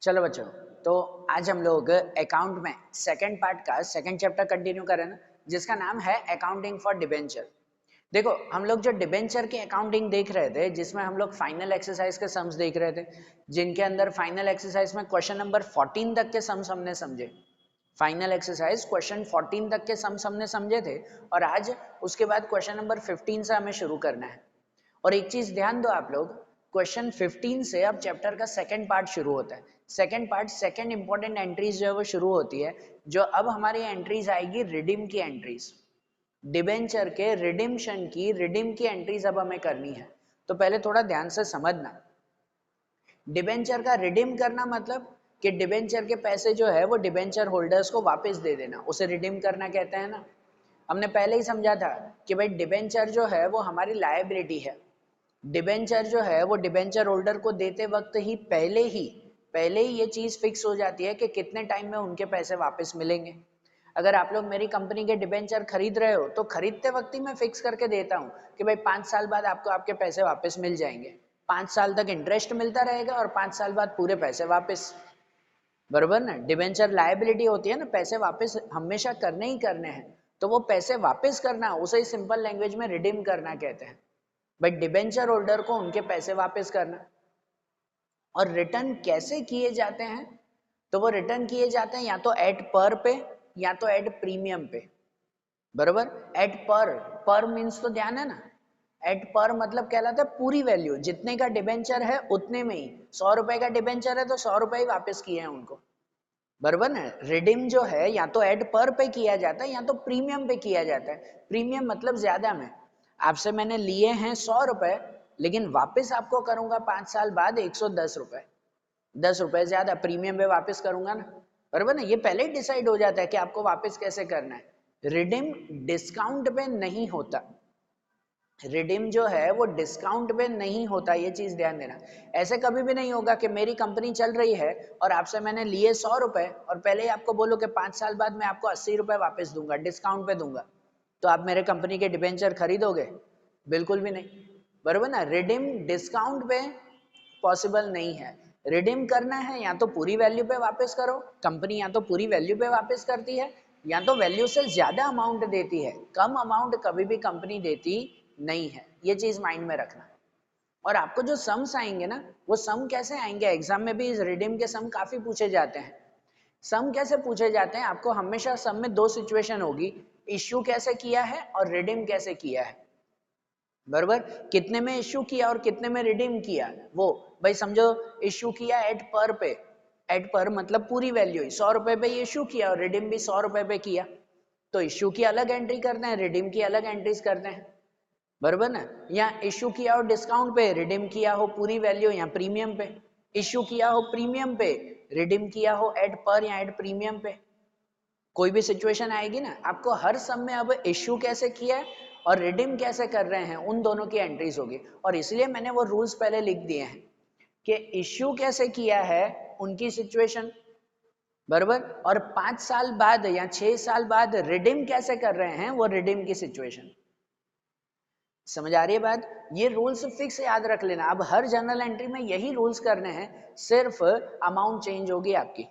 चलो बच्चों, तो आज हम लोग अकाउंट में सेकंड पार्ट का सेकंड चैप्टर कंटिन्यू करें ना, जिसका नाम है अकाउंटिंग फॉर डिबेंचर। देखो, हम लोग जो डिबेंचर की अकाउंटिंग देख रहे थे, जिसमें हम लोग फाइनल एक्सरसाइज के सम्स देख रहे थे, जिनके अंदर फाइनल एक्सरसाइज में क्वेश्चन नंबर 14 तक के सम्स हमने समझे। फाइनल एक्सरसाइज क्वेश्चन 14 तक के सम्स हमने समझे थे, और आज उसके बाद क्वेश्चन नंबर 15 से हमें शुरू करना है। और एक चीज ध्यान दो आप लोग, क्वेश्चन 15 से अब चैप्टर का सेकंड पार्ट शुरू होता है। Second part, second important entries जो है वो शुरू होती है, जो अब हमारी एंट्रीज आएगी रिडीम की एंट्रीज, डिबेंचर के रिडीम्शन की, रिडीम की एंट्रीज अब हमें करनी है। तो पहले थोड़ा ध्यान से समझना, डिबेंचर का रिडीम करना मतलब कि डिबेंचर के पैसे जो है वो डिबेंचर होल्डर्स को वापस दे देना, उसे रिडीम करना कहते हैं ना। हमने पहले ही समझा था कि भाई डिबेंचर जो है वो हमारी लायबिलिटी है। डिबेंचर जो है वो डिबेंचर होल्डर को देते वक्त ही पहले ही ये चीज फिक्स हो जाती है कि कितने टाइम में उनके पैसे वापस मिलेंगे। अगर आप लोग मेरी कंपनी के डिबेंचर खरीद रहे हो, तो खरीदते वक्त ही मैं फिक्स करके देता हूँ कि भाई 5 साल बाद आपको आपके पैसे वापस मिल जाएंगे। 5 साल तक इंटरेस्ट मिलता रहेगा और 5 साल बाद पूरे पैसे वापस। बरोबर ना? डिबेंचर लायबिलिटी होती है ना, पैसे वापस हमेशा करने ही करने हैं, तो वो पैसे वापस करना, उसे सिंपल लैंग्वेज में रिडीम करना कहते हैं। बट डिबेंचर होल्डर को उनके पैसे वापस करना। और रिटर्न कैसे किए जाते हैं? तो वो रिटर्न किए जाते हैं या तो एट पर पे या तो एट प्रीमियम पे। बरोबर? एट पर मीन्स तो ध्यान है ना, एट पर मतलब कहलाता है पूरी वैल्यू, जितने का डिबेंचर है उतने में ही। 100 रुपए का डिबेंचर है तो 100 रुपए ही वापस किए हैं उनको। बरोबर ना? रिडीम जो है या तो एट पर पे किया जाता है या तो प्रीमियम पे किया जाता है। प्रीमियम मतलब ज्यादा में, आपसे मैंने लिए हैं 100 रुपए, लेकिन वापस आपको करूंगा 5 साल बाद 110 रुपए, 10 रुपए ज्यादा प्रीमियम पे वापस करूंगा ना। बरोबर ना? ये पहले ही डिसाइड हो जाता है कि आपको वापस कैसे करना है। रिडीम डिस्काउंट पे नहीं होता, रिडीम जो है वो डिस्काउंट पे नहीं होता, ये चीज ध्यान देना। ऐसे कभी भी नहीं होगा कि मेरी कंपनी चल रही है और आपसे मैंने लिए 100 रुपए और पहले ही आपको बोलो कि 5 साल बाद मैं आपको 80 रुपए वापस दूंगा, डिस्काउंट पे दूंगा, तो आप मेरे कंपनी के डिबेंचर खरीदोगे? बिल्कुल भी नहीं। बरोबर ना? रिडीम डिस्काउंट पे पॉसिबल नहीं है। रिडीम करना है या तो पूरी वैल्यू पे वापस करो, कंपनी या तो पूरी वैल्यू पे वापस करती है या तो वैल्यू से ज्यादा अमाउंट देती है, कम अमाउंट कभी भी कंपनी देती नहीं है, ये चीज माइंड में रखना। और आपको जो सम्स आएंगे ना, वो सम कैसे आएंगे, एग्जाम में भी इस रिडीम के सम काफी पूछे जाते हैं। सम कैसे पूछे जाते हैं? आपको हमेशा सम में दो सिचुएशन होगी, इश्यू कैसे किया है और रिडीम कैसे किया है। बरोबर? कितने में इश्यू किया और कितने में रिडीम किया, वो भाई समझो इश्यू किया एट पर पे, एट पर मतलब पूरी वैल्यू ही 100 रुपए पे इश्यू किया और रिडीम भी 100 रुपए पे किया, तो इश्यू की अलग एंट्री करते हैं, रिडीम की अलग एंट्रीज करते हैं। बरोबर ना? या इश्यू किया हो डिस्काउंट पे, रिडीम किया हो पूरी वैल्यू या प्रीमियम पे, इश्यू किया हो प्रीमियम पे, रिडीम किया हो एट पर या एट प्रीमियम पे, कोई भी सिचुएशन आएगी ना, आपको हर सम में अब इश्यू कैसे किया है और रिडीम कैसे कर रहे हैं उन दोनों की एंट्रीज होगी। और इसलिए मैंने वो रूल्स पहले लिख दिए हैं कि इश्यू कैसे किया है उनकी सिचुएशन, बरोबर, और 5 साल बाद या 6 साल बाद रिडीम कैसे कर रहे हैं वो रिडीम की सिचुएशन। समझ आ रही है बात? ये रूल्स फिक्स याद रख लेना, अब हर जर्नल एंट्री में यही रूल्स करने हैं, सिर्फ अमाउंट चेंज होगी आपकी।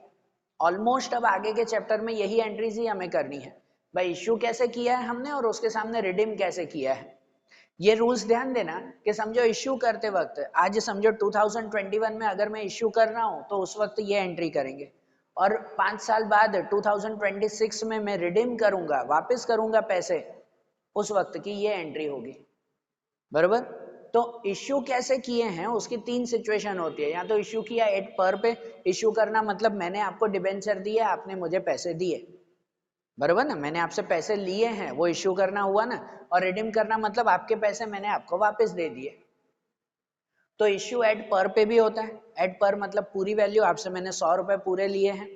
ऑलमोस्ट अब आगे के चैप्टर में यही एंट्रीज ही हमें करनी है, भाई इश्यू कैसे किया है हमने और उसके सामने रिडीम कैसे किया है। ये रूल्स ध्यान देना कि समझो इश्यू करते वक्त, आज समझो 2021 में अगर मैं इश्यू कर रहा हूं तो उस वक्त ये एंट्री करेंगे, और 5 साल बाद 2026 में मैं रिडीम करूंगा, वापस करूंगा पैसे, उस वक्त की ये एंट्री होगी। बरोबर? तो इश्यू कैसे किए हैं उसकी 3 सिचुएशन होती है, या तो इश्यू किया एट पर पे, इश्यू करना मतलब मैंने आपको डिबेंचर दिए, आपने मुझे पैसे दिए, बरोबर ना? मैंने आपसे पैसे लिए हैं, वो इश्यू करना हुआ ना। और रिडीम करना मतलब आपके पैसे मैंने आपको वापस दे दिए। तो इश्यू एट पर पे भी होता है, एट पर मतलब पूरी वैल्यू, आपसे मैंने 100 रुपए पूरे लिए हैं,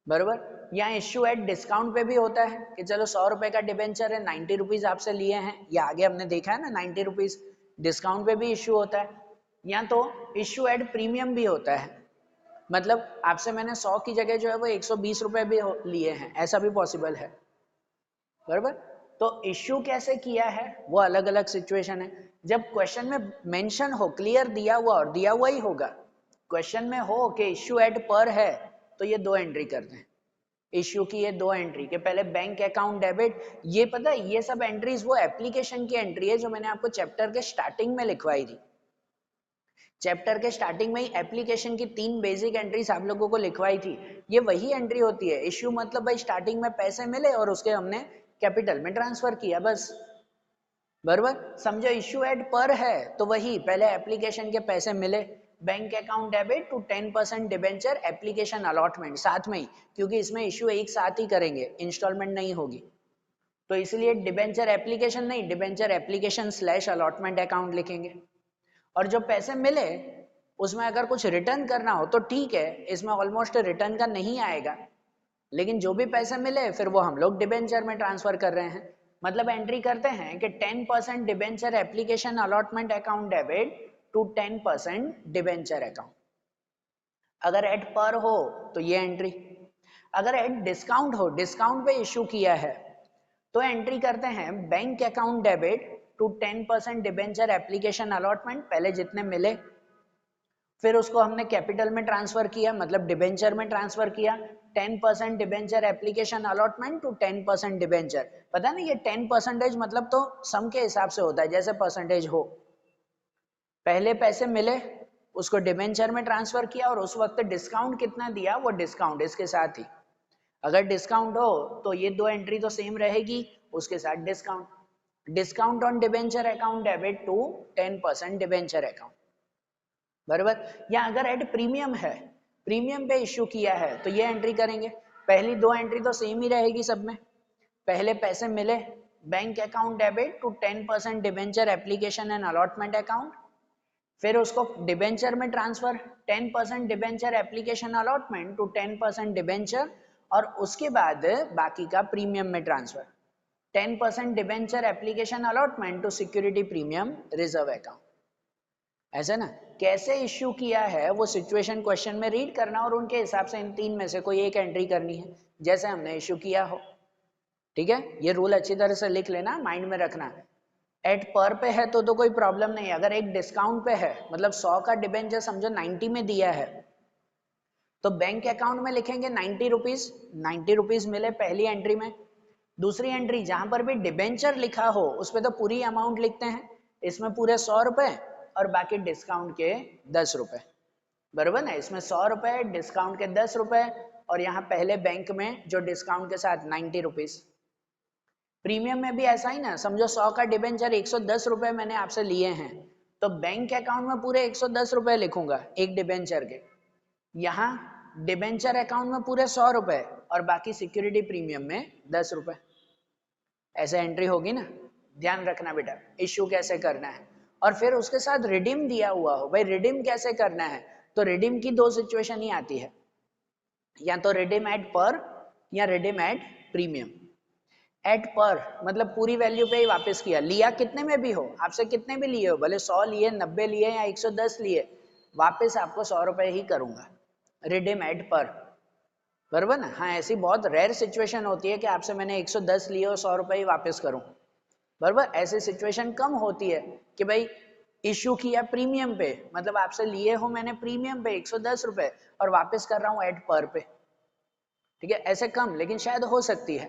बरोबर। या इश्यू एट डिस्काउंट पे भी होता है कि चलो 100 रुपए का डिबेंचर है, 90 रुपीज आपसे लिए हैं, या आगे हमने देखा है ना 90 रुपीज, डिस्काउंट पे भी इश्यू होता है। या तो इश्यू एट प्रीमियम भी होता है, मतलब आपसे मैंने 100 की जगह जो है वो 120 रुपए भी लिए हैं, ऐसा भी पॉसिबल है। बरोबर? तो इश्यू कैसे किया है वो अलग अलग सिचुएशन है। जब क्वेश्चन में मेंशन हो, क्लियर दिया हुआ और दिया हुआ ही होगा, क्वेश्चन में हो कि इश्यू एट पर है तो ये 2 एंट्री करते हैं, इश्यू की ये 2 एंट्री के पहले बैंक अकाउंट डेबिट, ये पता है ये सब एंट्रीज वो एप्लीकेशन की एंट्री है जो मैंने आपको चैप्टर के स्टार्टिंग में लिखवाई थी। चैप्टर के स्टार्टिंग में ही एप्लीकेशन की 3 बेसिक एंट्रीज आप लोगों को लिखवाई थी, ये वही एंट्री होती है। इश्यू मतलब भाई स्टार्टिंग में पैसे मिले और उसके हमने कैपिटल में ट्रांसफर किया, बस बराबर समझो। इश्यू एट पर है तो वही पहले एप्लीकेशन के पैसे मिले, bank account debit to 10% debenture application allotment साथ में ही, क्योंकि इसमें इश्यू एक साथ ही करेंगे, इंस्टॉलमेंट नहीं होगी, तो इसलिए डिबेंचर एप्लीकेशन नहीं, debenture application slash allotment account लिखेंगे। और जो पैसे मिले उसमें अगर कुछ रिटर्न करना हो तो ठीक है, इसमें ऑलमोस्ट रिटर्न का नहीं आएगा, लेकिन जो भी पैसे मिले फिर वो हम लोग डिबेंचर में ट्रांसफर कर रहे हैं। मतलब एंट्री करते हैं कि 10% debenture application allotment account debit to 10% debenture account. अगर एट पर हो तो ये एंट्री, अगर एट डिस्काउंट हो, डिस्काउंट पे इश्यू किया है, तो एंट्री करते हैं bank account debit to 10% debenture application allotment, पहले जितने मिले फिर उसको हमने कैपिटल में ट्रांसफर किया, मतलब डिबेंचर में ट्रांसफर किया, 10% debenture application allotment to 10% debenture. पता नहीं ये 10% मतलब तो सम के हिसाब से होता है, जैसे परसेंटेज हो। पहले पैसे मिले उसको डिबेंचर में ट्रांसफर किया और उस वक्त डिस्काउंट कितना दिया वो डिस्काउंट इसके साथ ही, अगर डिस्काउंट हो तो ये 2 एंट्री तो सेम रहेगी, उसके साथ discount, discount on debenture account debit to 10% debenture account, बराबर। या अगर एड प्रीमियम है, प्रीमियम पे इश्यू किया है तो ये एंट्री करेंगे, पहली 2 एंट्री तो सेम ही रहेगी सब में, पहले पैसे मिले bank account debit to 10% debenture application and allotment account, फिर उसको डिबेंचर में transfer 10% debenture application allotment to 10% debenture, और उसके बाद बाकी का प्रीमियम में transfer 10% debenture application allotment to security premium reserve account. ऐसा ना, कैसे इश्यू किया है वो सिचुएशन क्वेश्चन में रीड करना और उनके हिसाब से इन 3 में से कोई एक एंट्री करनी है जैसे हमने इश्यू किया हो, ठीक है। ये रूल अच्छी तरह से लिख लेना, माइंड में रखना। एट पर पे है तो कोई प्रॉब्लम नहीं, अगर एक डिस्काउंट पे है मतलब 100 का डिबेंचर समझो 90 में दिया है तो बैंक अकाउंट में लिखेंगे 90 रुपीज, 90 रुपीज मिले पहली एंट्री में। दूसरी एंट्री जहां पर भी डिबेंचर लिखा हो उस पर तो पूरी अमाउंट लिखते हैं, इसमें पूरे 100 रुपए और बाकी डिस्काउंट के 10 रुपए, बराबर ना। इसमें 100 रुपए डिस्काउंट के 10 रुपए और यहाँ पहले बैंक में जो डिस्काउंट के साथ 90 रुपीज। प्रीमियम में भी ऐसा ही ना, समझो 100 का डिबेंचर 110 रुपए मैंने आपसे लिए हैं तो बैंक अकाउंट में पूरे 110 रुपए लिखूंगा एक डिबेंचर के, यहाँ डिबेंचर अकाउंट में पूरे 100 रुपए और बाकी सिक्योरिटी प्रीमियम में 10 रुपए, ऐसे एंट्री होगी ना। ध्यान रखना बेटा इश्यू कैसे करना है, और फिर उसके साथ रिडीम दिया हुआ हो, भाई रिडीम कैसे करना है, तो रिडीम की 2 सिचुएशन ही आती है, या तो रिडीम एट पर या रिडीम एट प्रीमियम। एट पर मतलब पूरी वैल्यू पे ही वापस किया, लिया कितने में भी हो, आपसे कितने भी लिए हो, भले 100 लिए 90 लिए या 110 लिए, वापस आपको 100 रुपए ही करूंगा, रिडीम एट पर, बराबर ना। हाँ ऐसी बहुत रेयर सिचुएशन होती है कि आपसे मैंने 110 लिए और 100 रुपए ही वापस करूं, बराबर। ऐसी सिचुएशन कम होती है कि भाई इश्यू किया प्रीमियम पे, मतलब आपसे लिए हो मैंने प्रीमियम पे 110 रुपए और वापस कर रहा हूं एट पर पे, ठीक है। ऐसे कम, लेकिन शायद हो सकती है।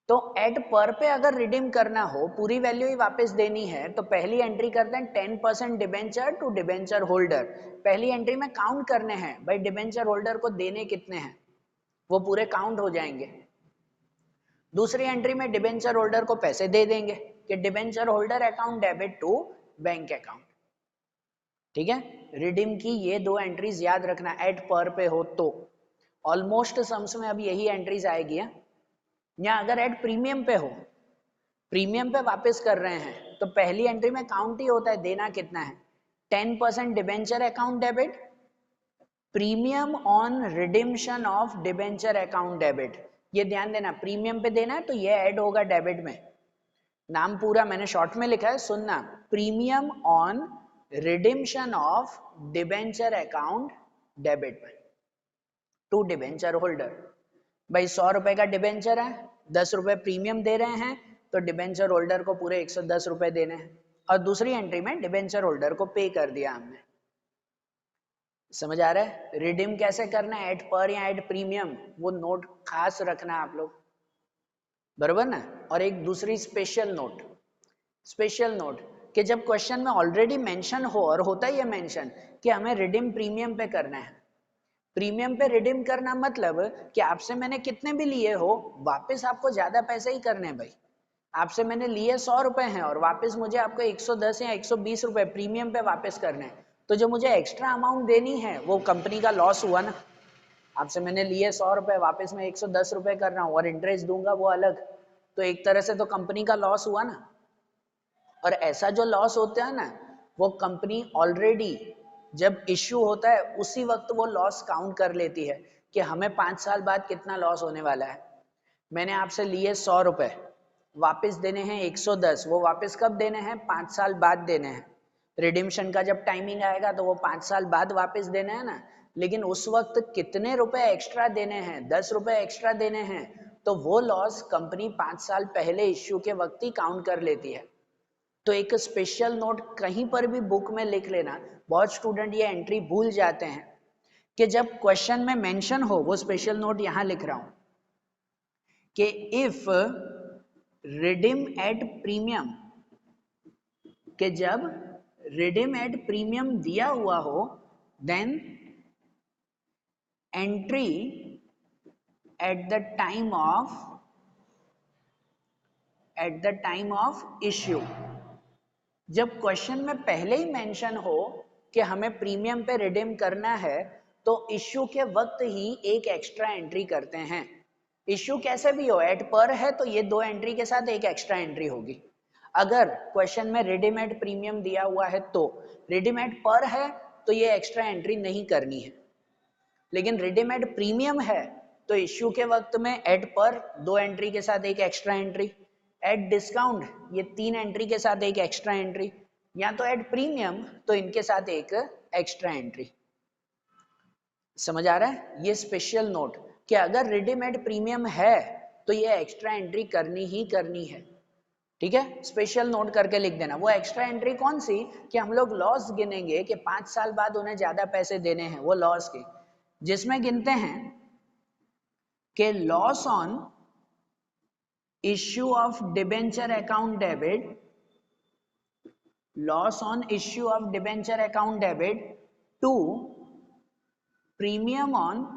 तो एट पर पे अगर रिडीम करना हो, पूरी वैल्यू ही वापस देनी है, तो पहली एंट्री करते हैं 10% डिबेंचर टू डिबेंचर होल्डर। पहली एंट्री में काउंट करने हैं भाई डिबेंचर होल्डर को देने कितने हैं, वो पूरे काउंट हो जाएंगे। दूसरी एंट्री में डिबेंचर होल्डर को पैसे दे देंगे कि debenture holder account debit to bank account, ठीक है। रिडीम की ये 2 एंट्रीज याद रखना एट पर पे हो तो, ऑलमोस्ट सम्स में अब यही एंट्रीज आएगी। या अगर एट प्रीमियम पे हो, प्रीमियम पे वापस कर रहे हैं तो पहली एंट्री में काउंट ही होता है देना कितना है, 10% debenture account debit, premium on Redemption of debenture account debit. ये ध्यान देना प्रीमियम पे देना है तो ये ऐड होगा डेबिट में, नाम पूरा मैंने शॉर्ट में लिखा है सुनना, premium on Redemption of debenture account debit में टू डिबेंचर होल्डर। भाई 100 रुपए का डिबेंचर है, 10 रुपए प्रीमियम दे रहे हैं तो डिबेंचर होल्डर को पूरे 110 रुपए देने हैं, और दूसरी एंट्री में डिबेंचर होल्डर को पे कर दिया हमने। समझ आ रहा है? रिडीम कैसे करना है, एट पर या एट प्रीमियम, वो नोट खास रखना आप लोग, बरोबर ना। और एक दूसरी स्पेशल नोट, स्पेशल नोट कि जब क्वेश्चन में ऑलरेडी मेंशन हो, और होता ही है मेंशन कि हमें रिडीम प्रीमियम पे करना है, प्रीमियम पे रिडीम करना मतलब कि आपसे मैंने कितने भी लिए हो, वापस आपको ज्यादा पैसे ही करने हैं भाई। आपसे मैंने लिए 100 रुपए हैं और वापस मुझे आपको 110 या 120 रुपए प्रीमियम पे वापस करने हैं, तो जो मुझे एक्स्ट्रा अमाउंट देनी है वो कंपनी का लॉस हुआ ना। आपसे मैंने लिए 100 रुपए, वापस मैं 110 रुपए कर रहा हूँ और इंटरेस्ट दूंगा वो अलग, तो एक तरह से तो कंपनी का लॉस हुआ ना। और ऐसा जो लॉस होता है ना, वो कंपनी ऑलरेडी जब इश्यू होता है उसी वक्त वो लॉस काउंट कर लेती है कि हमें 5 साल बाद कितना लॉस होने वाला है। मैंने आपसे लिए 100 रुपए, वापस देने हैं 110, वो वापस कब देने हैं, 5 साल बाद देने हैं। रिडिम्शन का जब टाइमिंग आएगा तो वो 5 साल बाद वापस देने हैं ना, लेकिन उस वक्त कितने रुपए एक्स्ट्रा देने हैं, 10 रुपए एक्स्ट्रा देने हैं, तो वो लॉस कंपनी 5 साल पहले इश्यू के वक्त ही काउंट कर लेती है। तो एक स्पेशल नोट कहीं पर भी बुक में लिख लेना, बहुत स्टूडेंट ये एंट्री भूल जाते हैं कि जब क्वेश्चन में मेंशन हो, वो स्पेशल नोट यहां लिख रहा हूं कि इफ रिडीम एट प्रीमियम, कि जब रिडीम एट प्रीमियम दिया हुआ हो, then entry at the time of issue. जब क्वेश्चन में पहले ही मेंशन हो कि हमें प्रीमियम पे रिडीम करना है, तो इश्यू के वक्त ही एक एक्स्ट्रा एंट्री करते हैं। इश्यू कैसे भी हो, एट पर है तो ये 2 एंट्री के साथ एक एक्स्ट्रा एंट्री होगी। अगर क्वेश्चन में रेडीमेड प्रीमियम दिया हुआ है तो, रेडीमेड पर है तो ये एक्स्ट्रा एंट्री नहीं करनी है। लेकिन रेडीमेड प्रीमियम है तो इश्यू के वक्त में एट पर 2 एंट्री के साथ एक एक्स्ट्रा एंट्री, एट डिस्काउंट ये 3 एंट्री के साथ एक एक्स्ट्रा एंट्री, या तो एट प्रीमियम तो इनके साथ एक एक्स्ट्रा एंट्री। समझ आ रहा है? ये स्पेशल नोट कि अगर रेडीमेड प्रीमियम है तो ये एक्स्ट्रा एंट्री करनी ही करनी है। ठीक है, स्पेशल नोट करके लिख देना। वो एक्स्ट्रा एंट्री कौन सी, कि हम लोग लॉस गिनेंगे कि 5 साल बाद उन्हें ज्यादा पैसे देने हैं, वो लॉस की, जिसमें गिनते हैं कि loss on issue of debenture account debit, loss on issue of debenture account debit to premium on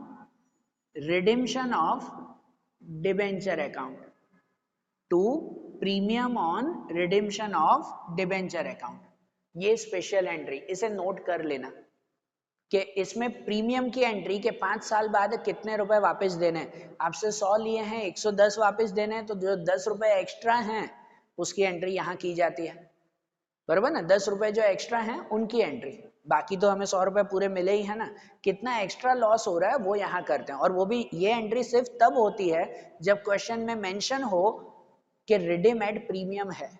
redemption of debenture account, to premium on redemption of debenture account. ये स्पेशल एंट्री, इसे note कर लेना कि इसमें premium की entry के 5 साल बाद कितने रुपए वापस देने हैं। आपसे 100 लिए हैं, 110 वापस देने हैं, तो जो 10 रुपए एक्स्ट्रा हैं उसकी एंट्री यहाँ की जाती है, बराबर ना। 10 रुपए जो एक्स्ट्रा हैं उनकी एंट्री, बाकी तो हमें 100 रुपए पूरे मिले ही है ना। कितना एक्स्ट्रा लॉस हो रहा है वो यहाँ करते हैं, और वो भी ये एंट्री सिर्फ तब होती है जब क्वेश्चन में मेंशन हो कि रिडीम एट प्रीमियम है।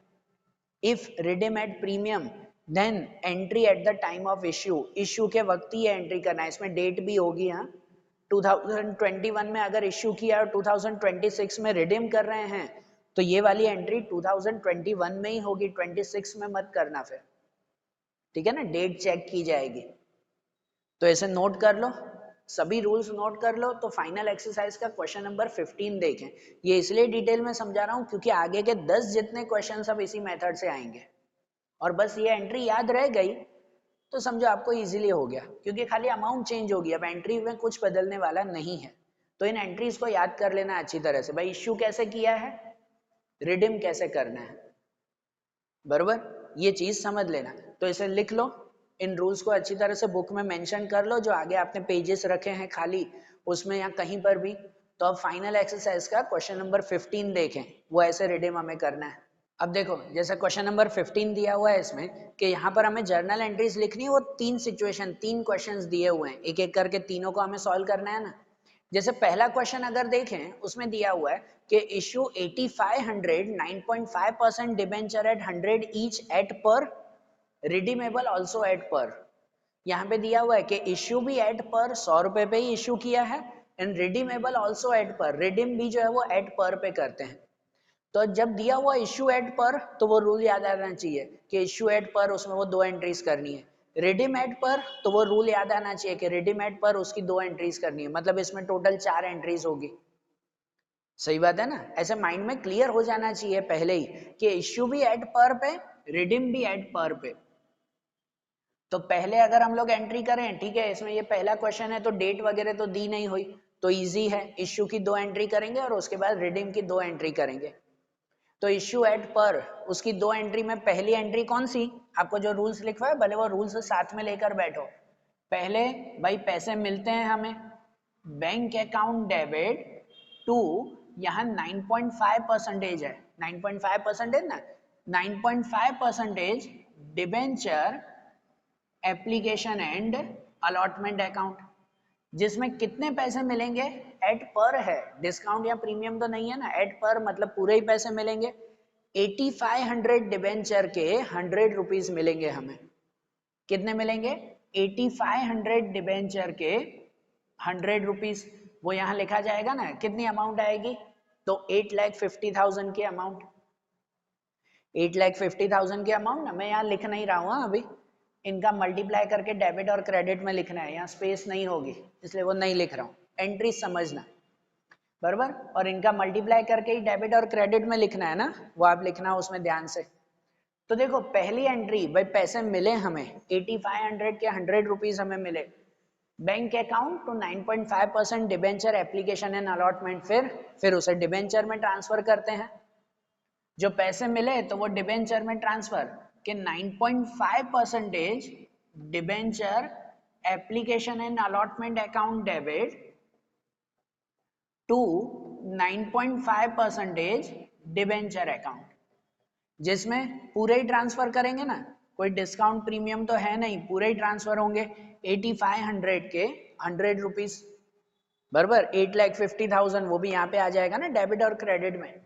If redeem at premium then entry at the time of issue, issue के वक्त ही एंट्री करना है। इसमें डेट भी होगी, हाँ 2021 में अगर इश्यू किया और 2026 में रिडीम कर रहे हैं तो ये वाली एंट्री 2021 में ही होगी, 26 में मत करना फिर, ठीक है ना, डेट चेक की जाएगी। तो ऐसे नोट कर लो, सभी रूल्स नोट कर लो। तो फाइनल एक्सरसाइज का क्वेश्चन नंबर 15 देखें। ये इसलिए डिटेल में समझा रहा हूं क्योंकि आगे के 10 जितने क्वेश्चन सब इसी मेथड से आएंगे, और बस ये एंट्री याद रह गई तो समझो आपको इजीली हो गया, क्योंकि खाली अमाउंट चेंज होगी, अब एंट्री में कुछ बदलने वाला नहीं है। तो इन एंट्रीज को याद कर लेना अच्छी तरह से, भाई इश्यू कैसे किया है, रिडीम कैसे करना है, बरोबर, ये चीज समझ लेना। तो इसे लिख लो, इन रूल्स को अच्छी तरह से बुक में मेंशन कर लो, जो आगे आपने पेजेस रखे हैं खाली उसमें या कहीं पर भी। तो अब फाइनल एक्सरसाइज का क्वेश्चन नंबर 15 देखें, वो ऐसे रिडीम हमें करना है। अब देखो, जैसे क्वेश्चन नंबर 15 दिया हुआ है इसमें कि यहाँ पर हमें जर्नल एंट्रीज लिखनी है, वो 3 सिचुएशन 3 क्वेश्चंस दिए हुए हैं, एक एक करके तीनों को हमें सॉल्व करना है ना। जैसे पहला क्वेश्चन अगर देखें, उसमें दिया हुआ है कि issue 8500 9.5% debenture at 100 each at par, redeemable also at par. यहाँ पे दिया हुआ है कि इश्यू भी एट पर 100 रुपए पे ही इश्यू किया है, एंड रिडीमेबल ऑल्सो एट पर, रिडीम भी जो है वो एट पर पे करते हैं। तो जब दिया हुआ इश्यू एट पर तो वो रूल याद आना चाहिए कि इश्यू एट पर उसमें वो 2 एंट्रीज करनी है। रिडीम एट पर, तो वो रूल याद आना चाहिए कि रिडीम एट पर उसकी 2 एंट्रीज करनी है, मतलब इसमें टोटल 4 एंट्रीज होगी। सही बात है ना? ऐसे माइंड में क्लियर हो जाना चाहिए पहले ही कि इश्यू भी एट पर पे, रिडीम भी एट पर पे। तो पहले अगर हम लोग एंट्री करें, ठीक है, इसमें ये पहला क्वेश्चन है तो डेट वगैरह तो दी नहीं हुई, तो इजी है, इश्यू की 2 एंट्री करेंगे और उसके बाद रिडीम की 2 एंट्री करेंगे। तो इश्यू एट पर उसकी 2 एंट्री में पहली एंट्री कौन सी, आपको जो रूल्स लिखवा है भले वो रूल्स साथ में लेकर बैठो। पहले भाई पैसे मिलते हैं हमें, बैंक अकाउंट डेबिट टू, यहाँ 9.5% है, 9.5% ना, 9.5% debenture application and allotment account, जिसमें कितने पैसे मिलेंगे, एट पर है, डिस्काउंट या प्रीमियम तो नहीं है ना, एट पर मतलब पूरे ही पैसे मिलेंगे। 8500 डिबेंचर के 100 रुपीज मिलेंगे हमें। कितने मिलेंगे? 8500 डिबेंचर के 100 रुपीज। वो यहाँ लिखा जाएगा ना, कितनी अमाउंट आएगी, तो 8,50,000 की अमाउंट, 8,50,000 की अमाउंट ना, मैं यहाँ लिख नहीं रहा हूँ अभी, इनका मल्टीप्लाई करके डेबिट और क्रेडिट में लिखना है, यहाँ स्पेस नहीं होगी इसलिए वो नहीं लिख रहा हूँ, एंट्री समझना बराबर, और इनका मल्टीप्लाई करके ही डेबिट और क्रेडिट में लिखना है ना, वो आप लिखना उसमें ध्यान से। तो देखो पहली एंट्री, भाई पैसे मिले हमें 8500 के 100 रुपीज हमें मिले, bank account to 9.5% debenture application and allotment, फिर उसे डिबेंचर में ट्रांसफर करते हैं। जो पैसे मिले तो वो डिबेंचर में ट्रांसफर के 9.5% debenture application and allotment account debit to 9.5% debenture account, जिसमें पूरे ही ट्रांसफर करेंगे ना, कोई डिस्काउंट प्रीमियम तो है नहीं, पूरे ही ट्रांसफर होंगे 8500 के 100 रुपीज बराबर, 8,50,000 वो भी यहाँ पे आ जाएगा ना डेबिट और क्रेडिट में।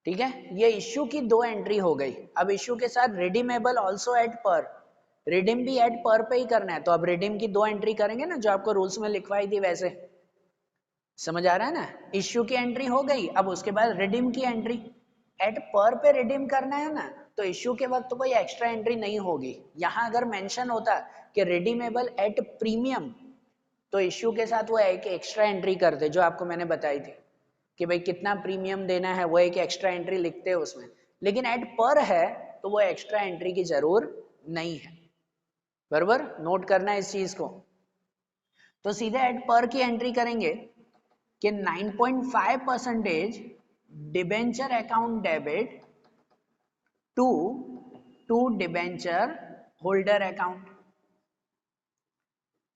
ठीक है, ये इश्यू की 2 एंट्री हो गई। अब इश्यू के साथ रिडीमेबल ऑल्सो एट पर, रिडीम भी एट पर पे ही करना है, तो अब रिडीम की 2 एंट्री करेंगे ना, जो आपको रूल्स में लिखवाई थी वैसे। समझ आ रहा है ना? इश्यू की एंट्री हो गई, अब उसके बाद रिडीम की एंट्री, एट पर पे रिडीम करना है ना, तो इश्यू के वक्त कोई एक्स्ट्रा एंट्री नहीं होगी। यहाँ अगर मेंशन होता कि रिडीमेबल एट प्रीमियम, तो इश्यू के साथ वो एक एक्स्ट्रा एंट्री करते जो आपको मैंने बताई थी कि भाई कितना प्रीमियम देना है, वो एक एक्स्ट्रा एंट्री लिखते हैं उसमें। लेकिन एट पर है तो वो एक्स्ट्रा एंट्री की जरूर नहीं है, बराबर, नोट करना है इस चीज को। तो सीधे एट पर की एंट्री करेंगे कि 9.5% debenture account debit to debenture holder account,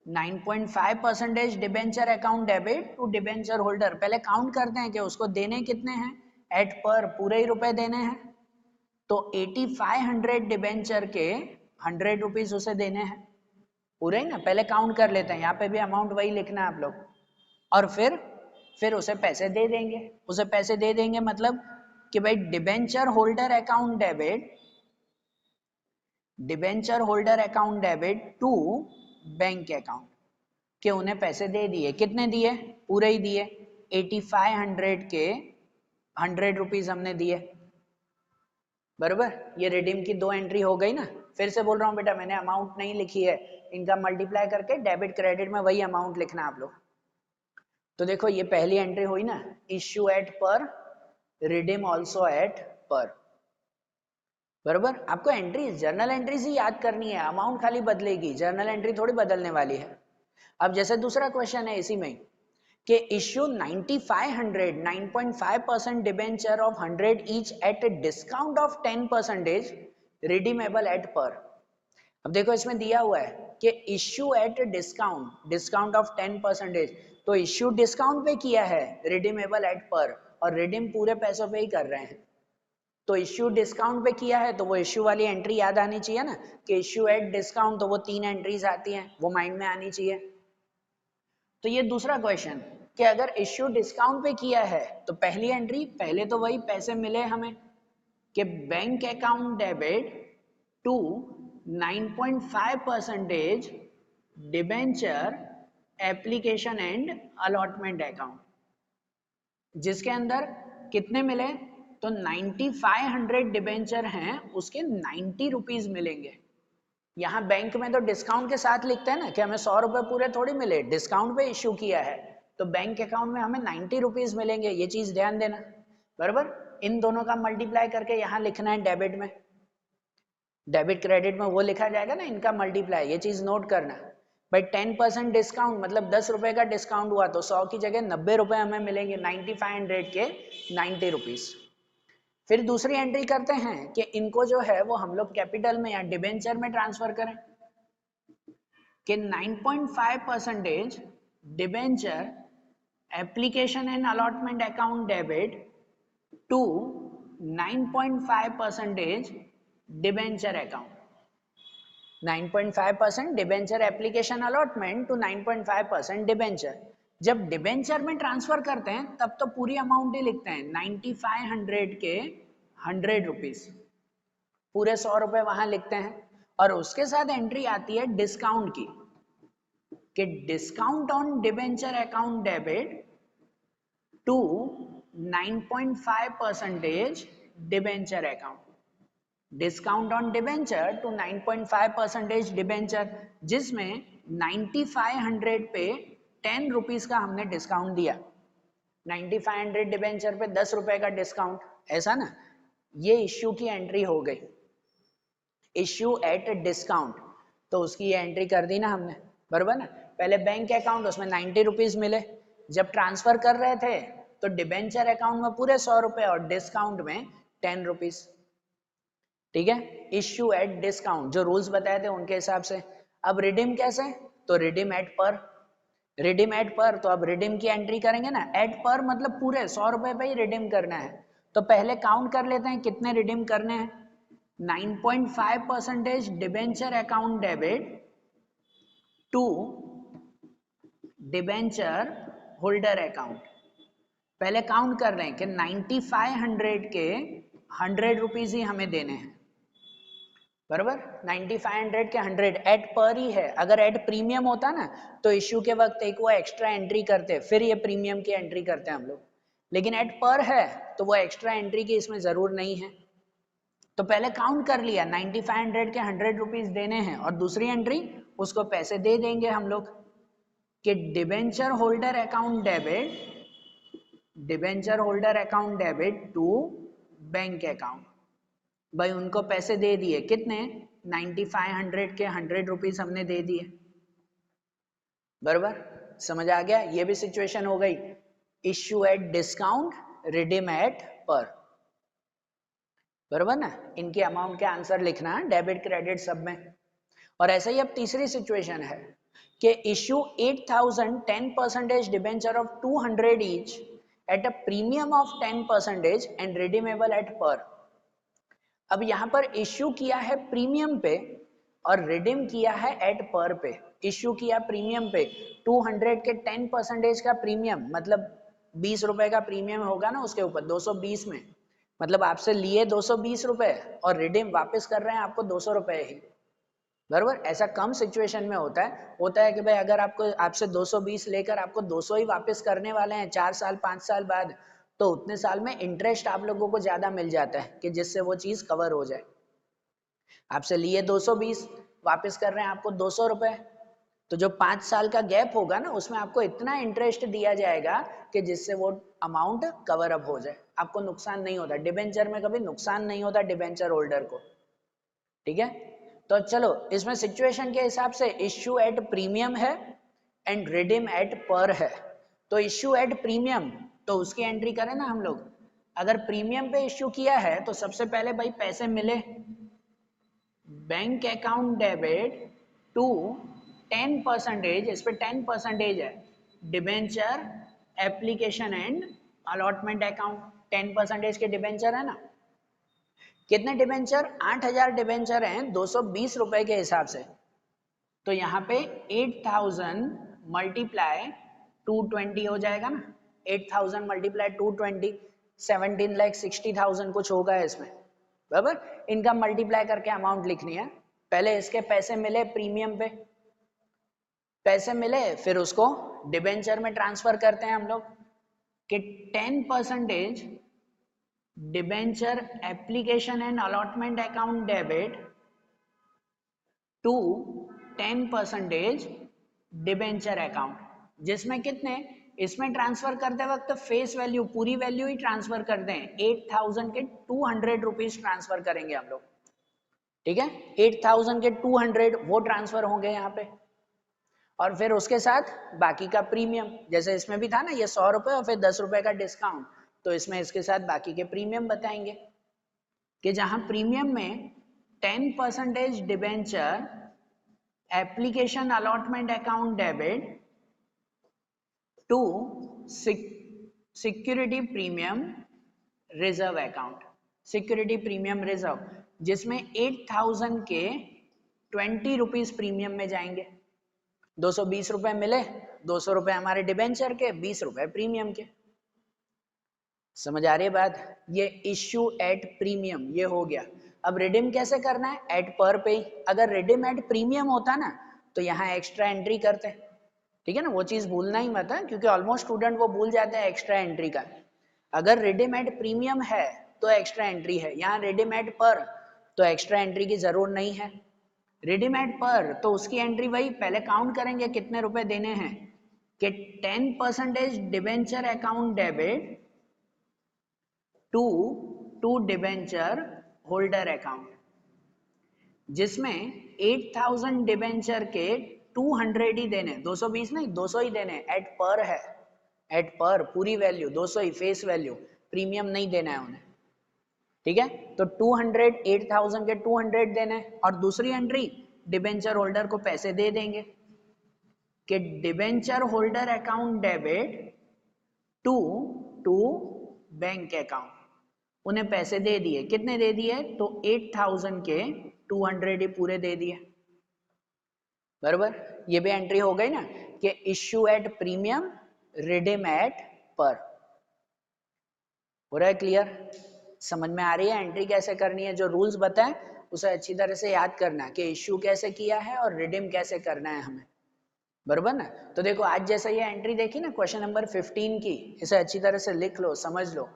9.5% debenture account debit to debenture holder. पहले काउंट करते हैं कि उसको देने कितने हैं, एट पर पूरे ही रुपए देने हैं, तो 8500 डिबेंचर के 100 रुपीज उसे देने हैं पूरे ही ना, पहले काउंट कर लेते हैं, यहाँ पे भी अमाउंट वही लिखना है आप लोग, और फिर उसे पैसे दे देंगे, उसे पैसे दे देंगे मतलब कि भाई debenture holder account debit, debenture holder account debit to bank account, के उन्हें पैसे दे दिए, कितने दिए, पूरे ही दिए, 8500 के 100 रुपीज हमने दिए बराबर। ये रिडीम की 2 एंट्री हो गई ना। फिर से बोल रहा हूँ बेटा, मैंने अमाउंट नहीं लिखी है, इनका मल्टीप्लाई करके डेबिट क्रेडिट में वही अमाउंट लिखना आप लोग। तो देखो ये पहली एंट्री हुई ना, इश्यू एट पर, रिडीम ऑल्सो एट पर, बराबर। आपको एंट्री, जर्नल एंट्रीज ही याद करनी है, अमाउंट खाली बदलेगी, जर्नल एंट्री थोड़ी बदलने वाली है। अब जैसे दूसरा क्वेश्चन है इसी में कि issue 9500 9.5% debenture of 100 each at discount of 10% redeemable eight पर। अब देखो इसमें दिया हुआ है कि issue at discount, discount of 10%, तो इश्यू डिस्काउंट पे किया है, रिडीमेबल एट पर, और रिडीम पूरे पैसों पे ही कर रहे हैं, तो इश्यू डिस्काउंट पे किया है तो वो इश्यू वाली एंट्री याद आनी चाहिए ना, कि इश्यू एट डिस्काउंट, तो वो 3 एंट्रीज आती हैं, वो माइंड में आनी चाहिए। तो ये दूसरा क्वेश्चन कि अगर इश्यू डिस्काउंट पे किया है तो पहली एंट्री, पहले तो वही पैसे मिले हमें कि bank account debit to 9.5% debenture application and allotment account, जिसके अंदर कितने मिले, तो 9500 डिबेंचर हैं, उसके 90 रुपीज मिलेंगे, यहाँ बैंक में तो डिस्काउंट के साथ लिखते हैं ना कि हमें 100 रुपए पूरे थोड़ी मिले, डिस्काउंट पे इश्यू किया है, तो बैंक अकाउंट में हमें 90 रुपीज मिलेंगे, ये चीज ध्यान देना। बराबर, इन दोनों का मल्टीप्लाई करके यहाँ लिखना है डेबिट में, डेबिट क्रेडिट में वो लिखा जाएगा ना इनका मल्टीप्लाई, ये चीज नोट करना। भाई 10% डिस्काउंट मतलब 10 रुपए का डिस्काउंट हुआ तो 100 की जगह 90 रुपए हमें मिलेंगे, 9500 के 90 रुपीज। फिर दूसरी एंट्री करते हैं कि इनको जो है वो हम लोग कैपिटल में या डिबेंचर में ट्रांसफर करें, कि 9.5% debenture application and allotment account debit to 9.5% debenture account, 9.5% debenture application allotment to 9.5% debenture. जब डिबेंचर में ट्रांसफर करते हैं तब तो पूरी अमाउंट ही लिखते हैं, 9500 के 100 रुपीज, पूरे 100 रुपए वहां लिखते हैं। और उसके साथ एंट्री आती है डिस्काउंट की, कि discount on debenture account debit to 9.5% debenture account, discount on debenture to 9.5% debenture, जिसमें 9500 पे 10 रुपीज का हमने डिस्काउंट दिया, 9500 डिबेंचर पे 10 रुपए का डिस्काउंट, ऐसा ना। ये इश्यू की एंट्री हो गई, इश्यू एट डिस्काउंट, तो उसकी ये एंट्री कर दी ना हमने, बराबर ना। पहले बैंक अकाउंट, उसमें 90 रुपीज मिले, जब ट्रांसफर कर रहे थे तो डिबेंचर अकाउंट में पूरे 100 रुपए और डिस्काउंट में 10 रुपीज, ठीक है। इश्यू एट डिस्काउंट, जो रूल्स बताए थे उनके हिसाब से। अब रिडीम कैसे, तो रिडीम एट पर, रिडीम एट पर, तो अब रिडीम की एंट्री करेंगे ना, एट पर मतलब पूरे 100 रुपए पे ही रिडीम करना है। तो पहले काउंट कर लेते हैं कितने रिडीम करने हैं। 9.5% debenture account debit to debenture holder account, पहले काउंट कर रहे हैं कि 9500 के 100 रुपीज ही हमें देने हैं, बराबर। 9500 के 100 एट पर ही है, अगर एट प्रीमियम होता ना तो इश्यू के वक्त एक वो एक्स्ट्रा एंट्री करते, फिर ये प्रीमियम की एंट्री करते हैं हम लोग, लेकिन एट पर है तो वो एक्स्ट्रा एंट्री की इसमें जरूर नहीं है। तो पहले काउंट कर लिया 9500 के 100 रुपीज देने हैं, और दूसरी एंट्री उसको पैसे दे देंगे हम लोग, कि debenture holder account debit, debenture holder account debit to bank account. भाई उनको पैसे दे दिए, कितने, 9500 के 100 रुपीज हमने दे दिए, बराबर। समझ आ गया, ये भी सिचुएशन हो गई। Issue at discount, redeem at par, बराबर ना। इनके अमाउंट के आंसर लिखना डेबिट क्रेडिट सब में। और ऐसा ही अब तीसरी सिचुएशन है कि issue 8000 10% debenture of 200 each at a premium of 10% and redeemable eight पर। अब यहां पर इश्यू किया है प्रीमियम पे और रिडीम किया है एट पर पे। इश्यू किया प्रीमियम पे, 200 के 10% का प्रीमियम मतलब 20 रुपए का प्रीमियम होगा ना उसके ऊपर, 220 में, मतलब आपसे लिए 220 रुपए और रिडीम वापस कर रहे हैं आपको 200 रुपए ही, बराबर। ऐसा कम सिचुएशन में होता है कि भाई अगर आपको आपसे 220 लेकर आपको 200 ही वापस करने वाले हैं 4 साल 5 साल बाद, तो उतने साल में इंटरेस्ट आप लोगों को ज्यादा मिल जाता है कि जिससे वो चीज कवर हो जाए। आपसे लिए 220, वापस कर रहे हैं आपको 200 रुपए, तो जो 5 साल का गैप होगा ना उसमें आपको इतना इंटरेस्ट दिया जाएगा कि जिससे वो अमाउंट कवर अप हो जाए, आपको नुकसान नहीं होता। डिबेंचर में कभी नुकसान नहीं होता डिबेंचर होल्डर को, ठीक है। तो चलो इसमें सिचुएशन के हिसाब से इश्यू एट प्रीमियम है एंड रिडीम एट पर है। तो इश्यू एट प्रीमियम, तो उसकी एंट्री करें ना हम लोग। अगर प्रीमियम पे इश्यू किया है तो सबसे पहले भाई पैसे मिले, बैंक अकाउंट डेबिट टू 10%, इस पे 10% है, debenture application and allotment account, 10% के डिबेंचर है ना। कितने डिबेंचर, 8000 डिबेंचर हैं 220 रुपए के हिसाब से, तो यहाँ पे 8000 मल्टीप्लाई 220 हो जाएगा ना, 8000 मल्टीप्लाई 220, 17,60,000 कुछ होगा इसमें, बराबर। इनका मल्टीप्लाई करके अमाउंट लिखनी है। पहले इसके पैसे मिले प्रीमियम पे, पैसे मिले फिर उसको डिबेंचर में ट्रांसफर करते हैं हम लोग, कि 10% debenture application and allotment account debit to 10% debenture account, जिसमें कितने, इसमें ट्रांसफर करते वक्त फेस वैल्यू पूरी वैल्यू ही ट्रांसफर करते हैं, 8,000 के 200 रुपीज ट्रांसफर करेंगे हम लोग, ठीक है, 8,000 के 200 वो ट्रांसफर होंगे यहाँ पे, और फिर उसके साथ बाकी का प्रीमियम, जैसे इसमें भी था ना ये 100 रुपए और फिर 10 रुपए का डिस्काउंट, तो इसमें इसके साथ बाकी के प्रीमियम बताएंगे कि जहां प्रीमियम में 10% debenture application allotment account debit to security premium reserve account, security premium reserve, जिसमें 8,000 के 20 रुपीज प्रीमियम में जाएंगे, 220 रुपए मिले, 200 रुपए हमारे डिबेंचर के, 20 रुपए प्रीमियम के, समझ आ रही है बात। ये इश्यू एट प्रीमियम ये हो गया। अब रिडीम कैसे करना है, एट पर पे, अगर रिडीम एट प्रीमियम होता ना तो यहाँ एक्स्ट्रा एंट्री करते, ठीक है ना, वो चीज भूलना ही मत है, क्योंकि ऑलमोस्ट स्टूडेंट वो भूल जाते हैं एक्स्ट्रा एंट्री का। अगर रिडीम एट प्रीमियम है तो एक्स्ट्रा एंट्री है, यहाँ रिडीम एट पर तो एक्स्ट्रा एंट्री की जरूरत नहीं है। रिडीम एट पर तो उसकी एंट्री वही पहले काउंट करेंगे कितने रुपए देने हैं, कि 10% debenture account debit to debenture holder account, जिसमें 8,000 डिबेंचर के 200 ही देने, 220 नहीं 200 ही देने, एट पर है, एट पर पूरी वैल्यू 200 ही फेस वैल्यू, प्रीमियम नहीं देना है उन्हें, ठीक है। तो 200 8,000 के 200 देने, और दूसरी एंट्री डिबेंचर होल्डर को पैसे दे देंगे कि debenture holder account debit to bank account, उन्हें पैसे दे दिए, कितने दे दिए, तो 8,000 के 200 ही पूरे दे दिए, बराबर। ये भी एंट्री हो गई ना कि issue at premium redeem at par, हो रहा है क्लियर, समझ में आ रही है एंट्री कैसे करनी है, जो रूल्स बताएं उसे अच्छी तरह से याद करना कि इश्यू कैसे किया है और रिडीम कैसे करना है हमें, बराबर ना। तो देखो आज जैसे ये एंट्री देखी ना क्वेश्चन नंबर 15 की, इसे अच्छी तरह से लिख लो, समझ लो।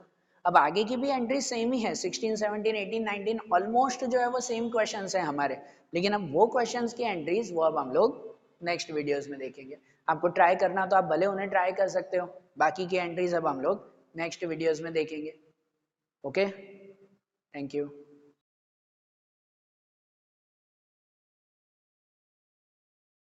अब आगे की भी एंट्री सेम ही है, 16 17 18 19 ऑलमोस्ट जो है वो सेम क्वेश्चंस हैं हमारे, लेकिन अब वो क्वेश्चंस की एंट्रीज वो अब हम लोग नेक्स्ट वीडियोस में देखेंगे। आपको ट्राई करना तो आप भले उन्हें ट्राई कर सकते हो, बाकी की एंट्रीज अब हम लोग नेक्स्ट वीडियोस में देखेंगे। Okay, thank you.